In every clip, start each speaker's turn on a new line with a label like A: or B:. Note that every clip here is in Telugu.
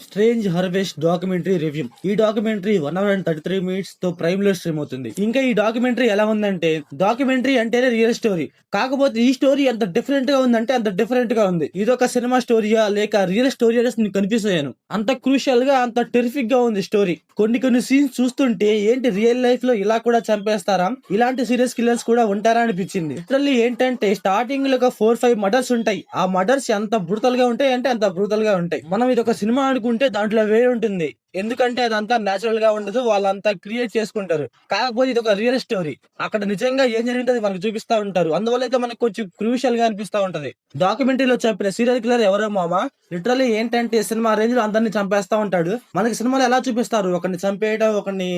A: Strange harvest documentary review. ఈ డాక్యుమెంటరీ 1 hour and 33 minutes తో ప్రైమ్ లో స్ట్రీమ్ అవుతుంది. ఇంకా ఈ డాక్యుమెంటరీ ఎలా ఉందంటే, డాక్యుమెంటరీ అంటేనే రియల్ స్టోరీ, కాకపోతే ఈ స్టోరీ ఎంత డిఫరెంట్ గా ఉందంటే అంత డిఫరెంట్ గా ఉంది. ఇదొక సినిమా స్టోరీయా లేక రియల్ స్టోరీ అనేసి నేను కన్ఫ్యూజ్ అయ్యాను. అంత క్రూషియల్ గా అంత టెరిఫిక్ గా ఉంది స్టోరీ. కొన్ని సీన్స్ చూస్తుంటే ఏంటి రియల్ లైఫ్ లో ఇలా కూడా చంపేస్తారా, ఇలాంటి సీరియస్ కిల్లర్స్ కూడా ఉంటారా అనిపించింది. లిటరల్లీ ఏంటంటే స్టార్టింగ్ లో ఒక 4-5 మర్డర్స్ ఉంటాయి. ఆ మర్డర్స్ ఎంత బ్రూటల్ గా ఉంటాయి అంటే అంత బ్రూటల్ గా ఉంటాయి. మనం ఇది ఒక సినిమా అనుకుంటే దాంట్లో వేరే ఉంటుంది, ఎందుకంటే అదంతా నేచురల్ గా ఉండదు, వాళ్ళంతా క్రియేట్ చేసుకుంటారు. కాకపోతే ఇది ఒక రియల్ స్టోరీ, అక్కడ నిజంగా ఏం జరిగింది మనకు చూపిస్తా ఉంటారు. అందువల్ల అయితే మనకు కొంచెం క్రూషియల్ గా అనిపిస్తా ఉంటది. డాక్యుమెంటరీలో చెప్పిన సీరియల్ కిల్లర్ ఎవరో మామా లిటరల్లీ ఏంటంటే సినిమా రేంజ్ లో అందరిని చంపేస్తా ఉంటాడు. మనకి సినిమాలో ఎలా చూపిస్తారు ఒకరిని చంపేయడం, ఒకరిని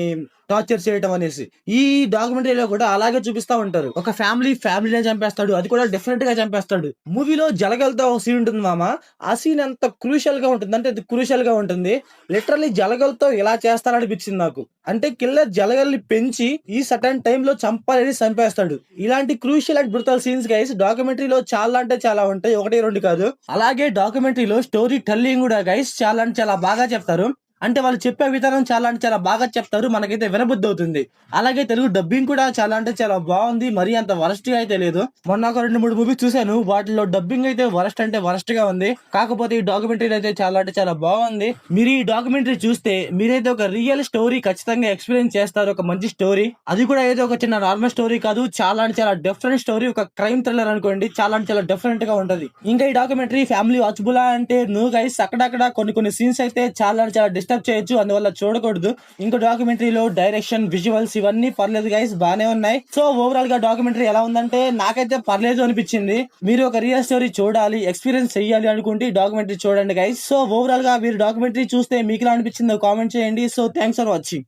A: టార్చర్ చేయడం అనేసి, ఈ డాక్యుమెంటరీలో కూడా అలాగే చూపిస్తా ఉంటారు. ఒక ఫ్యామిలీనే చంపేస్తాడు, అది కూడా డిఫరెంట్ గా చంపేస్తాడు. మూవీలో జలగలతో ఒక సీన్ ఉంటుంది మామ, ఆ సీన్ ఎంత క్రూషియల్ గా ఉంటుంది అంటే అది క్రూషియల్ గా ఉంటుంది. లిటరల్లీ జలగలతో ఇలా చేస్తారనిపించింది నాకు. అంటే కిల్లర్ జలగల్ని పెంచి ఈ సటన్ టైమ్ లో చంపాలని చంపేస్తాడు. ఇలాంటి crucial and brutal scenes guys డాక్యుమెంటరీలో చాలా అంటే చాలా ఉంటాయి, 1-2 కాదు. అలాగే డాక్యుమెంటరీలో స్టోరీ టెల్లింగ్ కూడా గైస్ చాలా అంటే చాలా బాగా చెప్తారు. అంటే వాళ్ళు చెప్పే విధానం చాలా అంటే చాలా బాగా చెప్తారు, మనకైతే వినబుద్ధి అవుతుంది. అలాగే తెలుగు డబ్బింగ్ కూడా చాలా అంటే చాలా బాగుంది, మరీ అంత వరస్ట్ గా అయితే లేదు. మొన్న ఒక 2-3 మూవీస్ చూశాను, వాటిలో డబ్బింగ్ అయితే వరస్ట్ అంటే వరస్ట్ గా ఉంది. కాకపోతే ఈ డాక్యుమెంటరీ అయితే చాలా అంటే చాలా బాగుంది. మీరు ఈ డాక్యుమెంటరీ చూస్తే మీరైతే ఒక రియల్ స్టోరీ ఖచ్చితంగా ఎక్స్పీరియన్స్ చేస్తారు. ఒక మంచి స్టోరీ, అది కూడా ఏదో ఒక చిన్న నార్మల్ స్టోరీ కాదు, చాలా అంటే చాలా డిఫరెంట్ స్టోరీ. ఒక క్రైమ్ థ్రిల్లర్ అనుకోండి, చాలా అంటే చాలా డిఫరెంట్ గా ఉంటది. ఇంకా ఈ డాక్యుమెంటరీ ఫ్యామిలీ వాచబుల్ అంటే నో గైస్, అక్కడక్కడ కొన్ని సీన్స్ అయితే చాలా అంటే చాలా డిస్టర్బ్ చేయొచ్చు, అందువల్ల చూడకూడదు. ఇంకా డాక్యుమెంటరీలో డైరెక్షన్, విజువల్స్ ఇవన్నీ పర్లేదు గైస్, బానే ఉన్నాయి. సో ఓవరాల్ గా డాక్యుమెంటరీ ఎలా ఉందంటే నాకైతే పర్లేదు అనిపించింది. మీరు ఒక రియల్ స్టోరీ చూడాలి, ఎక్స్పీరియన్స్ చేయాలి అనుకుంటే డాక్యుమెంటరీ చూడండి గైస్. సో ఓవరాల్ గా మీరు డాక్యుమెంటరీ చూస్తే మీకు ఎలా అనిపించిందో కామెంట్ చేయండి. So thanks for watching.